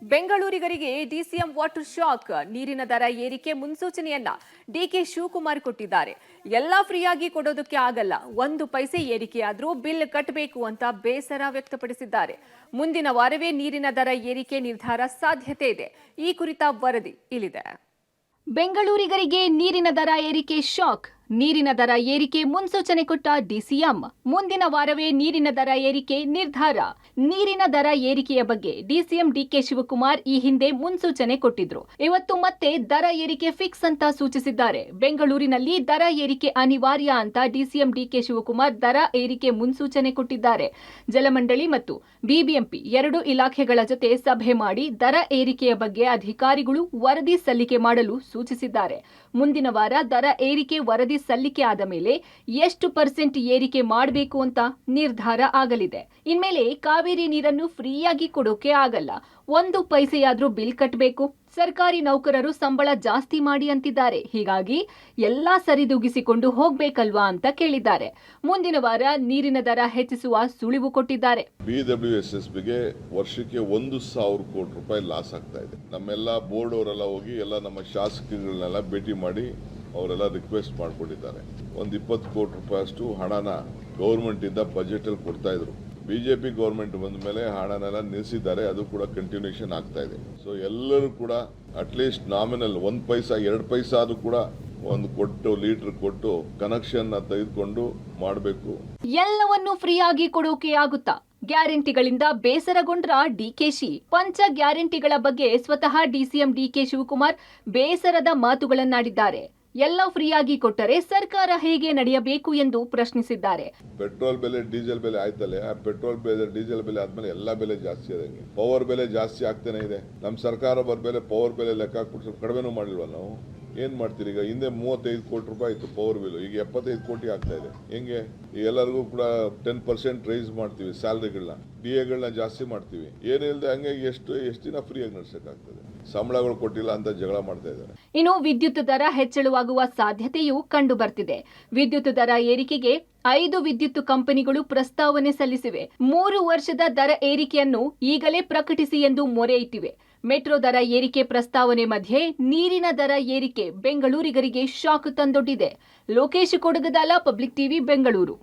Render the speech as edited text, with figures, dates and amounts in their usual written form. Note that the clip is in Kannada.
ಬೆಂಗಳೂರಿಗರಿಗೆ ಡಿಸಿಎಂ ವಾಟರ್ ಶಾಕ್. ನೀರಿನ ದರ ಏರಿಕೆ ಮುನ್ಸೂಚನೆಯನ್ನ ಡಿಕೆ ಶಿವಕುಮಾರ್ ಕೊಟ್ಟಿದ್ದಾರೆ. ಎಲ್ಲ ಫ್ರೀಯಾಗಿ ಕೊಡೋದಕ್ಕೆ ಆಗಲ್ಲ, 1 ಪೈಸೆ ಏರಿಕೆಯಾದ್ರೂ ಬಿಲ್ ಕಟ್ಟಬೇಕು ಅಂತ ಬೇಸರ ವ್ಯಕ್ತಪಡಿಸಿದ್ದಾರೆ. ಮುಂದಿನ ವಾರವೇ ನೀರಿನ ದರ ಏರಿಕೆ ನಿರ್ಧಾರ ಸಾಧ್ಯತೆ ಇದೆ. ಈ ಕುರಿತ ವರದಿ ಇಲ್ಲಿದೆ. ಬೆಂಗಳೂರಿಗರಿಗೆ ನೀರಿನ ದರ ಏರಿಕೆ ಶಾಕ್. ನೀರಿನ ದರ ಏರಿಕೆ ಮುನ್ಸೂಚನೆ ಕೊಟ್ಟ ಡಿಸಿಎಂ. ಮುಂದಿನ ವಾರವೇ ನೀರಿನ ದರ ಏರಿಕೆ ನಿರ್ಧಾರ. ನೀರಿನ ದರ ಏರಿಕೆಯ ಬಗ್ಗೆ ಡಿಸಿಎಂ ಡಿಕೆ ಶಿವಕುಮಾರ್ ಈ ಹಿಂದೆ ಮುನ್ಸೂಚನೆ ಕೊಟ್ಟಿದ್ರು. ಇವತ್ತು ಮತ್ತೆ ದರ ಏರಿಕೆ ಫಿಕ್ಸ್ ಅಂತ ಸೂಚಿಸಿದ್ದಾರೆ. ಬೆಂಗಳೂರಿನಲ್ಲಿ ದರ ಏರಿಕೆ ಅನಿವಾರ್ಯ ಅಂತ ಡಿಸಿಎಂ ಡಿಕೆ ಶಿವಕುಮಾರ್ ದರ ಏರಿಕೆ ಮುನ್ಸೂಚನೆ ಕೊಟ್ಟಿದ್ದಾರೆ. ಜಲಮಂಡಳಿ ಮತ್ತು ಬಿಬಿಎಂಪಿ 2 ಇಲಾಖೆಗಳ ಜೊತೆ ಸಭೆ ಮಾಡಿ ದರ ಏರಿಕೆಯ ಬಗ್ಗೆ ಅಧಿಕಾರಿಗಳು ವರದಿ ಸಲ್ಲಿಕೆ ಮಾಡಲು ಸೂಚಿಸಿದ್ದಾರೆ. ಮುಂದಿನ ವಾರ ದರ ಏರಿಕೆ ವರದಿ ಸಲ್ಲಿಕೆ ಆದ ಮೇಲೆ ಎಷ್ಟು % ಏರಿಕೆ ಮಾಡಬೇಕು ಅಂತ ನಿರ್ಧಾರ ಆಗಲಿದೆ. ಇನ್ಮೇಲೆ ಕಾವೇರಿ ನೀರನ್ನು ಫ್ರೀಯಾಗಿ ಕೊಡೋಕೆ ಆಗಲ್ಲ, 1 ಪೈಸೆಯಾದ್ರೂ ಬಿಲ್ ಕಟ್ಟಬೇಕು. ಸರ್ಕಾರಿ ನೌಕರರು ಸಂಬಳ ಜಾಸ್ತಿ ಮಾಡಿ ಅಂತಿದ್ದಾರೆ. ಹೀಗಾಗಿ ಎಲ್ಲಾ ಸರಿದೂಗಿಸಿಕೊಂಡು ಹೋಗ್ಬೇಕಲ್ವಾ ಅಂತ ಕೇಳಿದ್ದಾರೆ. ಮುಂದಿನ ವಾರ ನೀರಿನ ದರ ಹೆಚ್ಚಿಸುವ ಸುಳಿವು ಕೊಟ್ಟಿದ್ದಾರೆ. BWSSBಗೆ ವರ್ಷಕ್ಕೆ 1,000 ಕೋಟಿ ರೂಪಾಯಿ ಲಾಸ್ ಆಗ್ತಾ ಇದೆ. ನಮ್ಮೆಲ್ಲ ಬೋರ್ಡ್ ಅವರೆಲ್ಲ ಹೋಗಿ ಎಲ್ಲ ನಮ್ಮ ಶಾಸಕರುಗಳನ್ನೆಲ್ಲ ಭೇಟಿ ಮಾಡಿ ಅವರೆಲ್ಲ ರಿಕ್ವೆಸ್ಟ್ ಮಾಡ್ಕೊಂಡಿದ್ದಾರೆ. ಒಂದು 20 ಕೋಟಿ ರೂಪಾಯಿ ಅಷ್ಟು ಹಣನ ಗೌರ್ಮೆಂಟ್ ಇಂದ ಬಜೆಟ್ ಅಲ್ಲಿ ಕೊಡ್ತಾ ಇದ್ರು. ಬಿಜೆಪಿ ಗೌರ್ಮೆಂಟ್ ಬಂದ ಮೇಲೆ ಹಣನೆಲ್ಲ ನಿಲ್ಲಿಸಿದ್ದಾರೆ. ಅದು ಕೂಡ ಕಂಟಿನ್ಯೂಷನ್ ಆಗ್ತಾ ಇದೆ. ಸೊ ಎಲ್ಲರೂ ಕೂಡ ಅಟ್ಲೀಸ್ಟ್ ನಾಮಿನಲ್ 1 ಪೈಸಾ 2 ಪೈಸಾ ಆದ್ರೂ ಕೂಡ ಕೊಟ್ಟು ಲೀಟರ್ ಕೊಟ್ಟು ಕನೆಕ್ಷನ್ ತೆಗೆದುಕೊಂಡು ಮಾಡಬೇಕು. ಎಲ್ಲವನ್ನು ಫ್ರೀಯಾಗಿ ಕೊಡೋಕೆ ಆಗುತ್ತಾ? ಗ್ಯಾರಂಟಿಗಳಿಂದ ಬೇಸರಗೊಂಡ್ರ ಡಿಕೆಶಿ. ಪಂಚ ಗ್ಯಾರಂಟಿಗಳ ಬಗ್ಗೆ ಸ್ವತಃ ಡಿಸಿಎಂ ಡಿಕೆ ಶಿವಕುಮಾರ್ ಬೇಸರದ ಮಾತುಗಳನ್ನಾಡಿದ್ದಾರೆ. ಎಲ್ಲ ಫ್ರೀಯಾಗಿ ಕೊಟ್ಟರೆ ಸರ್ಕಾರ ಹೇಗೆ ನಡೆಯಬೇಕು ಎಂದು ಪ್ರಶ್ನಿಸಿದ್ದಾರೆ. ಪೆಟ್ರೋಲ್ ಬೆಲೆ ಡೀಸೆಲ್ ಬೆಲೆ ಆಯ್ತಲ್ಲ, ಆ ಪೆಟ್ರೋಲ್ ಬೆಲೆ ಡೀಸೆಲ್ ಬೆಲೆ ಆದ್ಮೇಲೆ ಎಲ್ಲ ಬೆಲೆ ಜಾಸ್ತಿ ಆದಂಗೆ ಪವರ್ ಬೆಲೆ ಜಾಸ್ತಿ ಆಗ್ತಾನೆ ಇದೆ. ನಮ್ಮ ಸರ್ಕಾರ ಬೆಲೆ ಪವರ್ ಬೆಲೆ ಲೆಕ್ಕ ಹಾಕ್ಬಿಟ್ಟು ಕಡಿಮೆನೂ ಮಾಡಿಲ್ವ ನಾವು? ಏನ್ ಮಾಡ್ತೀರಿ? ಈಗ ಹಿಂದೆ 35 ಕೋಟಿ ರೂಪಾಯಿ ಇತ್ತು ಪವರ್ ಬಿಲ್, ಈಗ 75 ಕೋಟಿ ಆಗ್ತಾ ಇದೆ. ಹೆಂಗೆ? ಎಲ್ಲರಿಗೂ ಕೂಡ 10% ರೈಸ್ ಮಾಡ್ತೀವಿ, ಸ್ಯಾಲರಿಗಳನ್ನ DA ಜಾಸ್ತಿ ಮಾಡ್ತೀವಿ. ಏನಿಲ್ಲದೆ ಹಂಗೆ ಎಷ್ಟು ದಿನ ಫ್ರೀಯಾಗಿ ನಡೆಸಕ್ಕಾಗ್ತದೆ? ಸಂಬಳಗಳು ಕೊಟ್ಟಿಲ್ಲ ಅಂತ ಜಗಳ ಮಾಡ್ತಾ ಇದ್ದಾರೆ. ಇನ್ನು ವಿದ್ಯುತ್ ದರ ಹೆಚ್ಚಳವಾಗುವ ಸಾಧ್ಯತೆಯೂ ಕಂಡು ಬರ್ತಿದೆ. ವಿದ್ಯುತ್ ದರ ಏರಿಕೆಗೆ 5 ವಿದ್ಯುತ್ ಕಂಪನಿಗಳು ಪ್ರಸ್ತಾವನೆ ಸಲ್ಲಿಸಿವೆ. 3 ವರ್ಷದ ದರ ಏರಿಕೆಯನ್ನು ಈಗಲೇ ಪ್ರಕಟಿಸಿ ಎಂದು ಮೊರೆ ಇಟ್ಟಿವೆ. ಮೆಟ್ರೋ ದರ ಏರಿಕೆ ಪ್ರಸ್ತಾವನೆ ಮಧ್ಯೆ ನೀರಿನ ದರ ಏರಿಕೆ ಬೆಂಗಳೂರಿಗರಿಗೆ ಶಾಕ್ ತಂದೊಡ್ಡಿದೆ. Lokesh Kodagadala, public TV, Bengaluru.